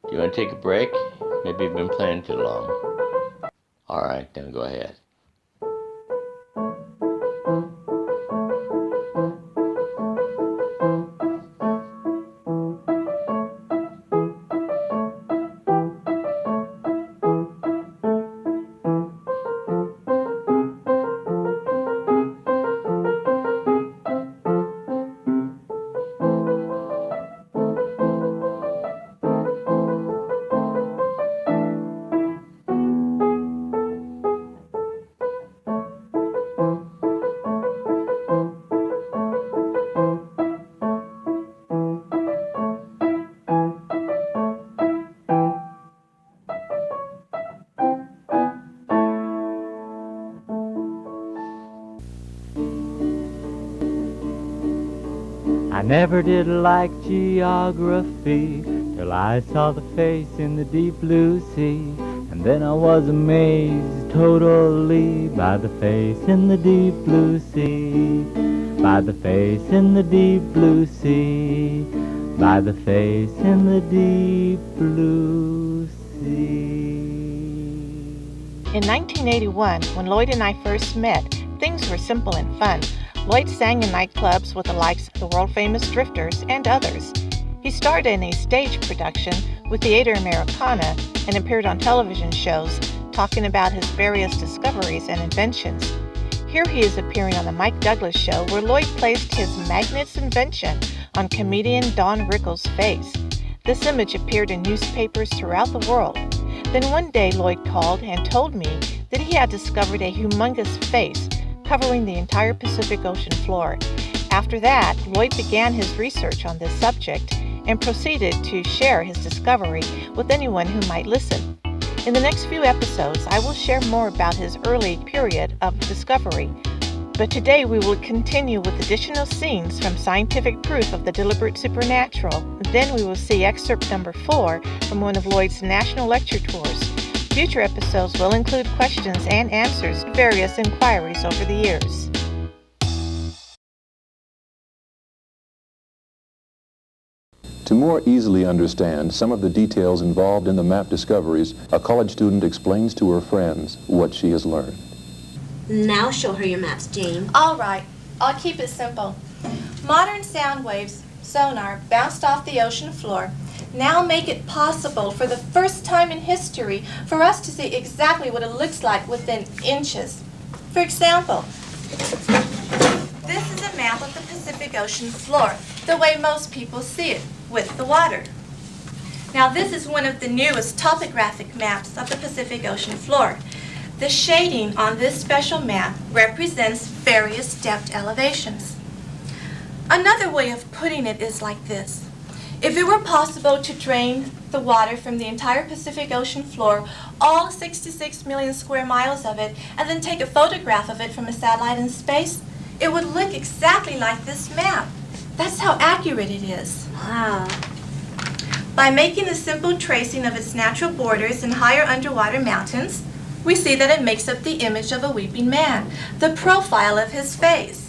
Do you want to take a break? Maybe you've been playing too long. All right, then go ahead. I never did like geography till I saw the face in the deep blue sea. And then I was amazed totally by the face in the deep blue sea. By the face in the deep blue sea. By the face in the deep blue sea. In 1981, when Lloyd and I first met, things were simple and fun. Lloyd sang in nightclubs with the likes of the world-famous Drifters and others. He starred in a stage production with Theater Americana and appeared on television shows talking about his various discoveries and inventions. Here he is appearing on the Mike Douglas Show, where Lloyd placed his magnet's invention on comedian Don Rickles' face. This image appeared in newspapers throughout the world. Then one day Lloyd called and told me that he had discovered a humongous face covering the entire Pacific Ocean floor. After that, Lloyd began his research on this subject and proceeded to share his discovery with anyone who might listen. In the next few episodes, I will share more about his early period of discovery. But today we will continue with additional scenes from Scientific Proof of the Deliberate Supernatural. Then we will see excerpt number 4 from one of Lloyd's national lecture tours. Future episodes will include questions and answers to various inquiries over the years. To more easily understand some of the details involved in the map discoveries, a college student explains to her friends what she has learned. Now show her your maps, Jane. All right, I'll keep it simple. Modern sound waves, sonar, bounced off the ocean floor, now make it possible for the first time in history for us to see exactly what it looks like within inches. For example, this is a map of the Pacific Ocean floor, the way most people see it, with the water. Now this is one of the newest topographic maps of the Pacific Ocean floor. The shading on this special map represents various depth elevations. Another way of putting it is like this. If it were possible to drain the water from the entire Pacific Ocean floor, all 66 million square miles of it, and then take a photograph of it from a satellite in space, it would look exactly like this map. That's how accurate it is. Wow. By making a simple tracing of its natural borders and higher underwater mountains, we see that it makes up the image of a weeping man, the profile of his face.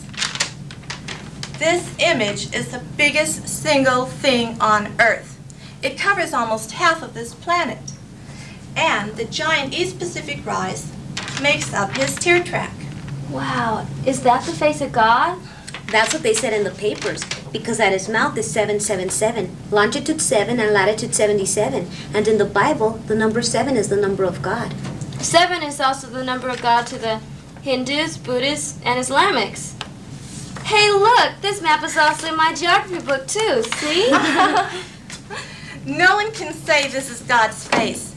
This image is the biggest single thing on Earth. It covers almost half of this planet. And the giant East Pacific rise makes up his tear track. Wow, is that the face of God? That's what they said in the papers, because at his mouth is 777, longitude 7 and latitude 77. And in the Bible, the number 7 is the number of God. 7 is also the number of God to the Hindus, Buddhists, and Islamics. Hey, look, this map is also in my geography book too, see? No one can say this is God's face,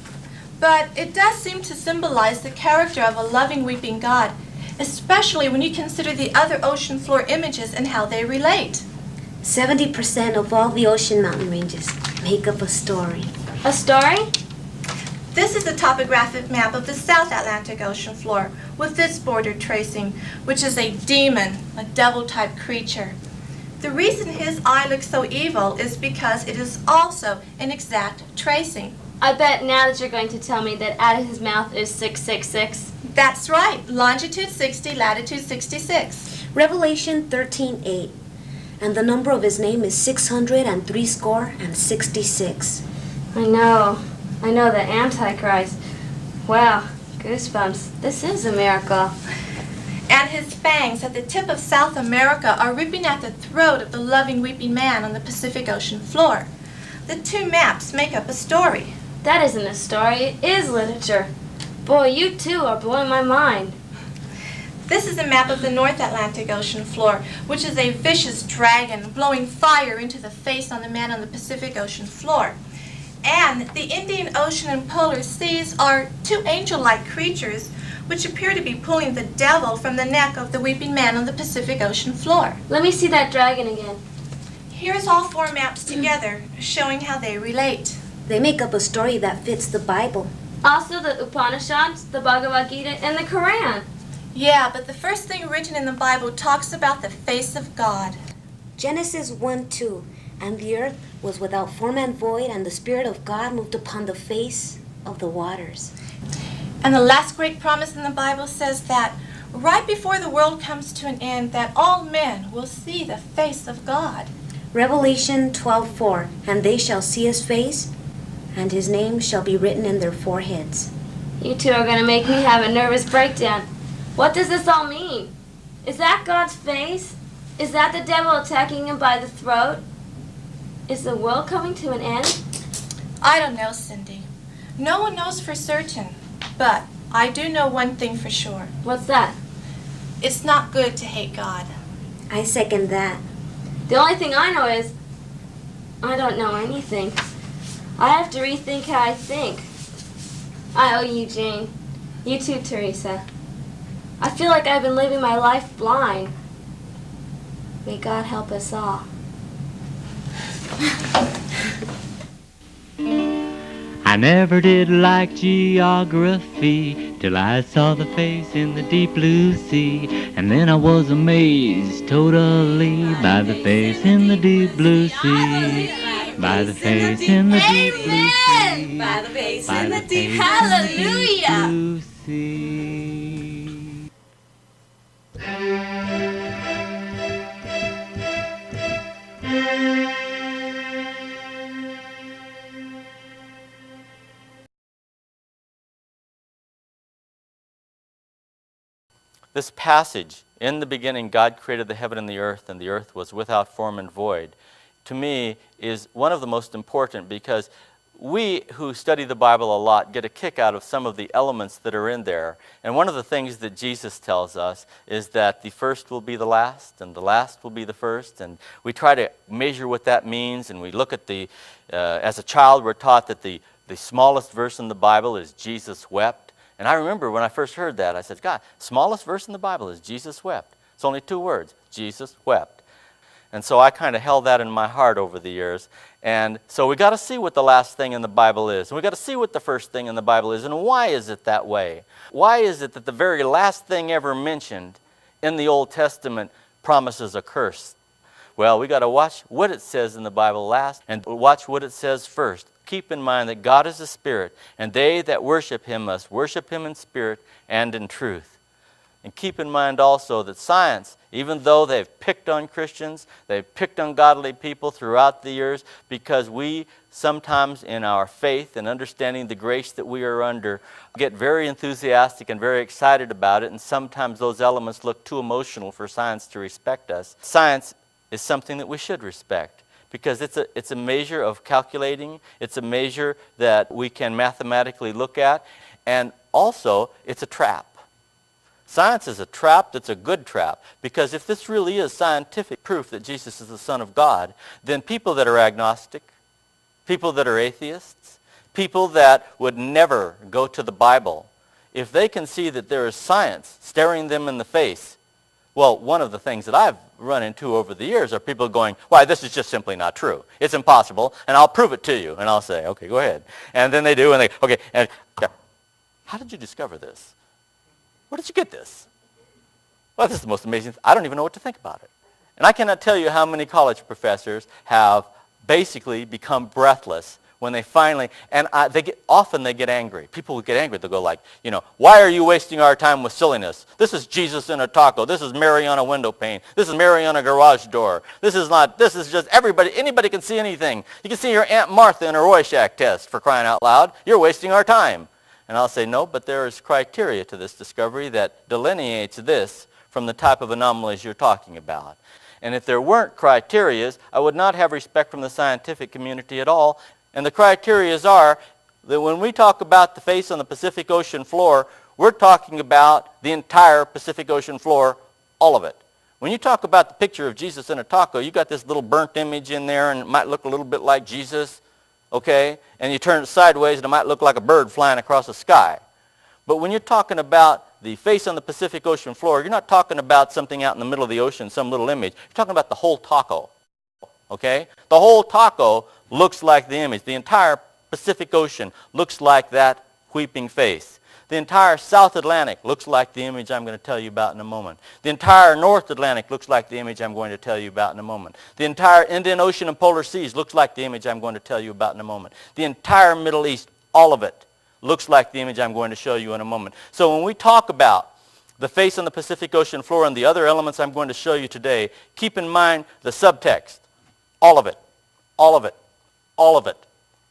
but it does seem to symbolize the character of a loving, weeping God, especially when you consider the other ocean floor images and how they relate. 70% of all the ocean mountain ranges make up a story. A story? This is a topographic map of the South Atlantic Ocean floor with this border tracing, which is a demon, a devil-type creature. The reason his eye looks so evil is because it is also an exact tracing. I bet now that you're going to tell me that out of his mouth is 666. That's right, longitude 60, latitude 66. Revelation 13:8. And the number of his name is 666. I know the Antichrist. Wow, goosebumps. This is a miracle. And his fangs at the tip of South America are ripping at the throat of the loving weeping man on the Pacific Ocean floor. The two maps make up a story. That isn't a story, it is literature. Boy, you too are blowing my mind. This is a map of the North Atlantic Ocean floor, which is a vicious dragon blowing fire into the face on the man on the Pacific Ocean floor. And the Indian Ocean and polar seas are two angel-like creatures which appear to be pulling the devil from the neck of the weeping man on the Pacific Ocean floor. Let me see that dragon again. Here's all four maps together, showing how they relate. They make up a story that fits the Bible. Also the Upanishads, the Bhagavad Gita, and the Quran. Yeah, but the first thing written in the Bible talks about the face of God. Genesis 1:2, and the earth was without form and void, and the Spirit of God moved upon the face of the waters. And the last great promise in the Bible says that right before the world comes to an end, that all men will see the face of God. Revelation 12:4, and they shall see his face, and his name shall be written in their foreheads. You two are going to make me have a nervous breakdown. What does this all mean? Is that God's face? Is that the devil attacking him by the throat? Is the world coming to an end? I don't know, Cindy. No one knows for certain. But I do know one thing for sure. What's that? It's not good to hate God. I second that. The only thing I know is I don't know anything. I have to rethink how I think. I owe you, Jane. You too, Teresa. I feel like I've been living my life blind. May God help us all. I never did like geography till I saw the face in the deep blue sea. And then I was amazed totally by the face in the deep blue sea. By the face in the deep blue sea. By the face in the deep. Hallelujah. Hallelujah. This passage, in the beginning God created the heaven and the earth was without form and void, to me is one of the most important, because we who study the Bible a lot get a kick out of some of the elements that are in there. And one of the things that Jesus tells us is that the first will be the last and the last will be the first. And we try to measure what that means, and we look at as a child we're taught that the smallest verse in the Bible is Jesus wept. And I remember when I first heard that, I said, God, smallest verse in the Bible is Jesus wept. It's only 2 words, Jesus wept. And so I kind of held that in my heart over the years. And so we got to see what the last thing in the Bible is. And we got to see what the first thing in the Bible is. And why is it that way? Why is it that the very last thing ever mentioned in the Old Testament promises a curse? Well, we got to watch what it says in the Bible last and watch what it says first. Keep in mind that God is a spirit, and they that worship him must worship him in spirit and in truth. And keep in mind also that science, even though they've picked on Christians, they've picked on godly people throughout the years, because we sometimes in our faith and understanding the grace that we are under get very enthusiastic and very excited about it, and sometimes those elements look too emotional for science to respect us. Science is something that we should respect, because it's a measure of calculating, it's a measure that we can mathematically look at, and also it's a trap. Science is a trap that's a good trap, because if this really is scientific proof that Jesus is the Son of God, then people that are agnostic, people that are atheists, people that would never go to the Bible, if they can see that there is science staring them in the face, well, one of the things that I've run into over the years are people going, why, this is just simply not true. It's impossible, and I'll prove it to you. And I'll say, okay, go ahead. And then they do, and they, okay, and how did you discover this? Where did you get this? Well, this is the most amazing thing. I don't even know what to think about it. And I cannot tell you how many college professors have basically become breathless when they finally, and often they get angry. People get angry. They'll go like, why are you wasting our time with silliness? This is Jesus in a taco. This is Mary on a window pane. This is Mary on a garage door. This is just anybody can see anything. You can see your Aunt Martha in her Rorschach test, for crying out loud. You're wasting our time. And I'll say, no, but there is criteria to this discovery that delineates this from the type of anomalies you're talking about. And if there weren't criterias, I would not have respect from the scientific community at all. And the criterias are that when we talk about the face on the Pacific Ocean floor, we're talking about the entire Pacific Ocean floor, all of it. When you talk about the picture of Jesus in a taco, you got this little burnt image in there, and it might look a little bit like Jesus. Okay, and you turn it sideways and it might look like a bird flying across the sky. But when you're talking about the face on the Pacific Ocean floor, you're not talking about something out in the middle of the ocean, some little image. You're talking about the whole taco. Okay? The whole taco looks like the image. The entire Pacific Ocean looks like that weeping face. The entire South Atlantic looks like the image I'm going to tell you about in a moment. The entire North Atlantic looks like the image I'm going to tell you about in a moment. The entire Indian Ocean and polar seas looks like the image I'm going to tell you about in a moment. The entire Middle East, all of it, looks like the image I'm going to show you in a moment. So when we talk about the face on the Pacific Ocean floor and the other elements I'm going to show you today, keep in mind the subtext. All of it. All of it. All of it.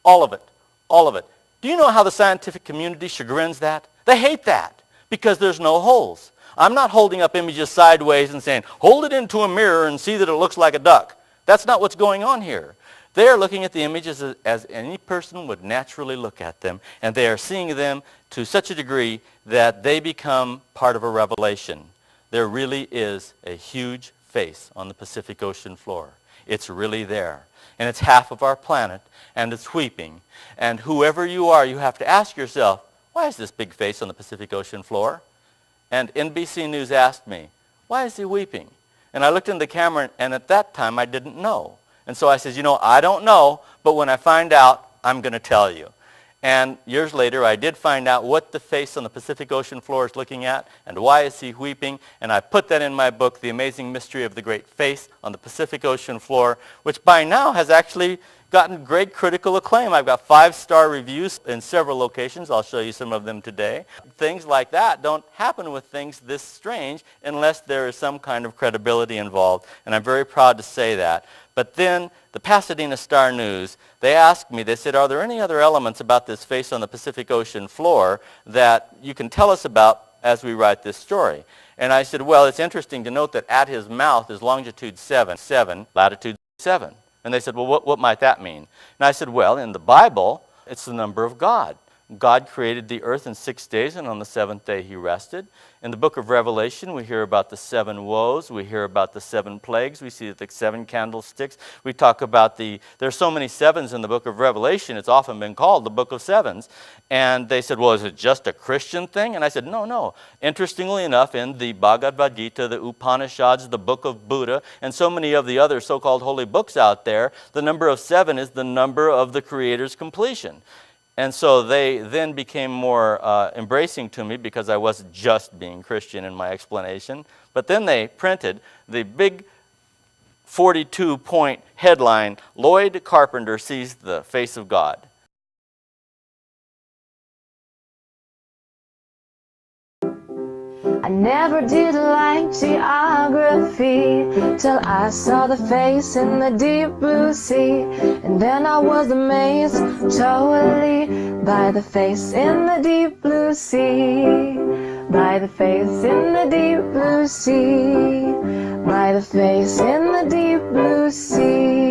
All of it. All of it. Do you know how the scientific community chagrins that? They hate that because there's no holes. I'm not holding up images sideways and saying, hold it into a mirror and see that it looks like a duck. That's not what's going on here. They are looking at the images as any person would naturally look at them, and they are seeing them to such a degree that they become part of a revelation. There really is a huge face on the Pacific Ocean floor. It's really there. And it's half of our planet, and it's weeping. And whoever you are, you have to ask yourself, why is this big face on the Pacific Ocean floor? And NBC News asked me, why is he weeping? And I looked in the camera, and at that time, I didn't know. And so I said, I don't know, but when I find out, I'm going to tell you. And years later, I did find out what the face on the Pacific Ocean floor is looking at, and why is he weeping, and I put that in my book, The Amazing Mystery of the Great Face on the Pacific Ocean Floor, which by now has actually gotten great critical acclaim. I've got 5-star reviews in several locations. I'll show you some of them today. Things like that don't happen with things this strange unless there is some kind of credibility involved, and I'm very proud to say that. But then the Pasadena Star-News, they asked me, they said, are there any other elements about this face on the Pacific Ocean floor that you can tell us about as we write this story? And I said, well, it's interesting to note that at his mouth is longitude 7, latitude 7. And they said, well, what might that mean? And I said, well, in the Bible, it's the number of God. God created the earth in 6 days, and on the seventh day he rested. In the book of Revelation, we hear about the 7 woes. We hear about the 7 plagues. We see the 7 candlesticks. We talk about there's so many 7s in the book of Revelation, it's often been called the book of 7s. And they said, well, is it just a Christian thing? And I said, no. Interestingly enough, in the Bhagavad Gita, the Upanishads, the book of Buddha, and so many of the other so-called holy books out there, the number of 7 is the number of the Creator's completion. And so they then became more embracing to me because I wasn't just being Christian in my explanation. But then they printed the big 42-point headline, Lloyd Carpenter Sees the Face of God. I never did like geography till I saw the face in the deep blue sea. And then I was amazed totally by the face in the deep blue sea. By the face in the deep blue sea. By the face in the deep blue sea.